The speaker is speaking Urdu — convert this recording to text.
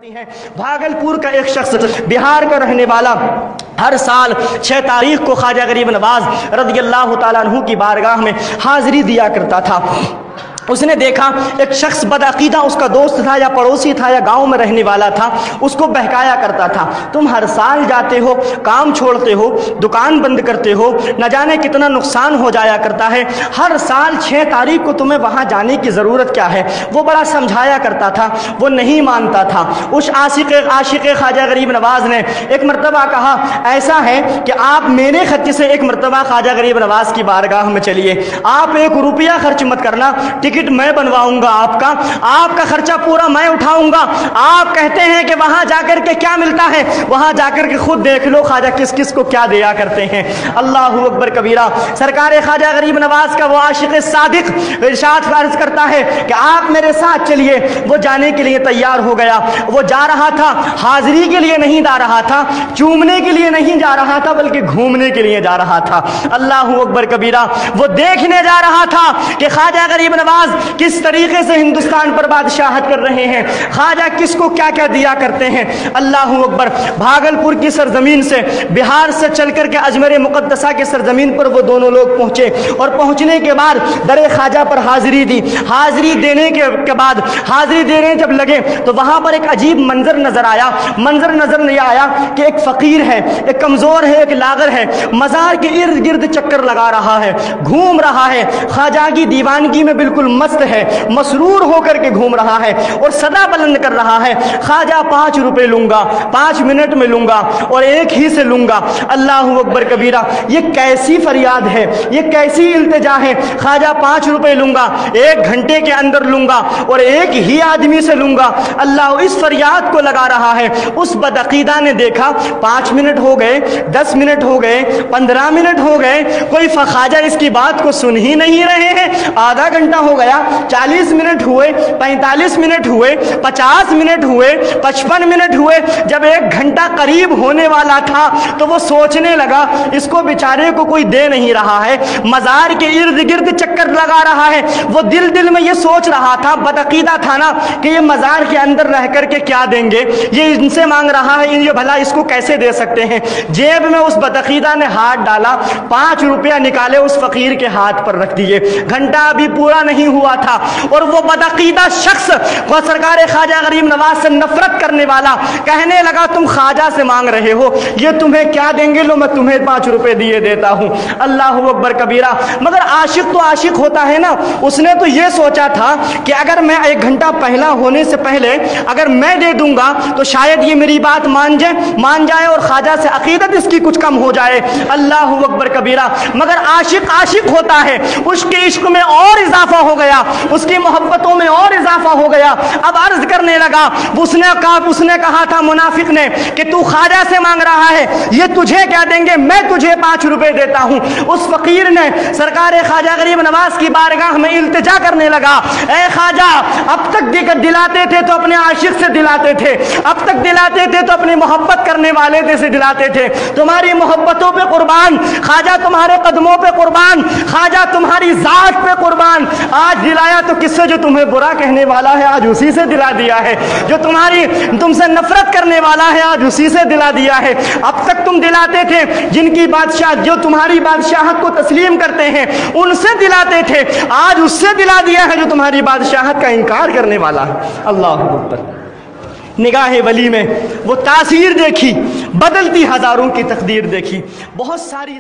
کرتی ہیں۔ بھاگلپور کا ایک شخص بہار کا رہنے والا ہر سال 6 تاریخ کو خواجہ غریب نواز رضی اللہ تعالیٰ عنہ کی بارگاہ میں حاضری دیا کرتا تھا۔ اس نے دیکھا ایک شخص بدعقیدہ اس کا دوست تھا یا پڑوسی تھا یا گاؤں میں رہنے والا تھا، اس کو بہکایا کرتا تھا، تم ہر سال جاتے ہو، کام چھوڑتے ہو، دکان بند کرتے ہو، نہ جانے کتنا نقصان ہو جایا کرتا ہے، ہر سال 6 تاریخ کو تمہیں وہاں جانے کی ضرورت کیا ہے؟ وہ بڑا سمجھایا کرتا تھا، وہ نہیں مانتا تھا۔ اس عاشق خواجہ غریب نواز نے ایک مرتبہ کہا ایسا ہے کہ آپ میرے خرچ سے ایک مرتبہ خواجہ غریب نواز کی بارگاہ میں چلیے، آپ 1 روپیہ خرچ مت کرنا، ٹکٹ میں بنواؤں گا، آپ کا خرچہ پورا میں اٹھاؤں گا۔ آپ کہتے ہیں کہ وہاں جا کر کے کیا ملتا ہے، وہاں جا کر کے خود دیکھ لو خواجہ کس کس کو کیا دیا کرتے ہیں۔ اللہ اکبر کبیرہ۔ سرکار خواجہ غریب نواز کا وہ عاشق صادق ارشاد عرض کرتا ہے کہ آپ میرے ساتھ چلیے۔ وہ جانے کے لیے تیار ہو گیا، وہ جا رہا تھا، حاضری کے لیے نہیں جا رہا تھا، چومنے کے لیے نہیں جا رہا تھا، بلکہ گھومنے کے لیے جا رہا تھا۔ اللہ اکبر کبیرہ۔ وہ دیکھنے جا رہا تھا کہ خواجہ غریب نواز کس طریقے سے ہندوستان پر بادشاہت کر رہے ہیں، خواجہ کس کو کیا کیا دیا کرتے ہیں۔ اللہ اکبر۔ بھاگلپور کی سرزمین سے، بہار سے چل کر کے اجمیر مقدسہ کی سرزمین پر وہ دونوں لوگ پہنچے، اور پہنچنے کے بعد در خواجہ پر حاضری دی۔ حاضری دینے کے بعد حاضری دینے جب لگے تو وہاں پر ایک عجیب منظر نظر آیا۔ منظر نظر نہیں آیا کہ ایک فقیر ہے، ایک کمزور ہے، ایک لاغر ہے، مزار کے ارد گرد چکر لگا رہا ہے، گھوم رہا ہے، خواجہ کی دیوانگی میں بالکل مست ہے، مسرور ہو کر کے گھوم رہا ہے اور صدا بلند کر رہا ہے خواجہ 5 روپے لوں گا، 5 منٹ میں لوں گا اور ایک ہی سے لوں گا۔ اللہ اکبر کبیرہ۔ یہ کیسی فریاد ہے، یہ کیسی التجا ہے، خواجہ 5 روپے لوں گا، 1 گھنٹے کے اندر لوں گا اور ایک ہی آدمی سے لوں گا۔ اللہ اس فریاد کو لگا رہا ہے۔ اس بدعقیدہ نے دیکھا 5 منٹ ہو گئے، 10 منٹ ہو گئے، 15 منٹ ہو گئے، کوئی خواجہ اس کی بات کو سن ہی نہیں رہے ہیں، آدھا گھنٹہ ہو گیا، 40 منٹ ہوئے، 45 منٹ ہوئے، 50 منٹ ہوئے، 55 منٹ ہوئے۔ جب 1 گھنٹہ قریب ہونے والا تھا تو وہ سوچنے لگا اس کو بیچارے کو کوئی دے نہیں رہا ہے، مزار کے ارد گرد چکر لگا رہا ہے۔ وہ دل میں یہ سوچ رہا تھا، بدعقیدہ تھا نا، کہ یہ مزار کے اندر رہ کر کے کیا دیں گے، یہ ان سے مانگ رہا ہے، یہ بھلا اس کو کیسے دے سکتے ہیں۔ جیب میں اس بدعقیدہ نے ہاتھ ڈالا، 5 روپیہ نکالے، اس فقیر کے ہاتھ پر رکھ دیے۔ گھنٹہ ابھی پورا نہیں ہوا تھا اور وہ بدعقیدہ شخص، وہ سرکار خواجہ غریب نواز سے نفرت کرنے والا، کہنے لگا تم خواجہ سے مانگ رہے ہو، یہ تمہیں کیا دیں گے، لو میں تمہیں 5 روپے دیے دیتا ہوں۔ اللہ اکبر کبیرہ۔ مگر عاشق تو عاشق ہوتا ہے نا، اس نے تو یہ سوچا تھا کہ اگر میں 1 گھنٹہ پہلا ہونے سے پہلے اگر میں دے دوں گا تو شاید یہ میری بات مان جائے اور خواجہ سے عقیدت اس کی کچھ کم ہو جائے۔ اللہ اکبر کبیرہ۔ مگر عاشق عاشق ہوتا ہے، اس کے عشق میں اور اضافہ ہو گیا، اس کی محبتوں میں اور اضافہ ہو گیا۔ اب عرض کرنے لگا، اس نے کہا تھا منافق نے کہ تو خواجہ سے مانگ رہا ہے، یہ تجھے کیا دیں گے، میں تجھے 5 روپے دیتا ہوں۔ اس فقیر نے سرکار خواجہ غریب نواز کی بارگاہ میں التجا کرنے لگا، اے خواجہ، اب تک دلاتے تھے تو اپنے عاشق سے دلاتے تھے، اب تک دلاتے تھے تو اپنی محبت کرنے والے سے دلاتے تھے، تمہاری محبتوں پہ قربان خواجہ، تمہارے قدموں پہ قربان خواجہ، تمہاری ذات پہ قربان۔ آج دلایا تو کس سے، جو تمہیں برا کہنے والا ہے آج اسی سے دلا دیا ہے، جو تم سے نفرت کرنے والا ہے آج اسی سے دلا دیا ہے۔ اب تک تم دلاتے تھے جن کی بادشاہ، جو تمہاری بادشاہت کو تسلیم کرتے ہیں ان سے دلاتے تھے، آج اس سے دلا دیا ہے جو تمہاری بادشاہت کا انکار کرنے والا ہے۔ اللہ اکبر۔ نگاہ ولی میں وہ تاثیر دیکھی، بدلتی ہزاروں کی تقدیر دیکھی، بہت ساری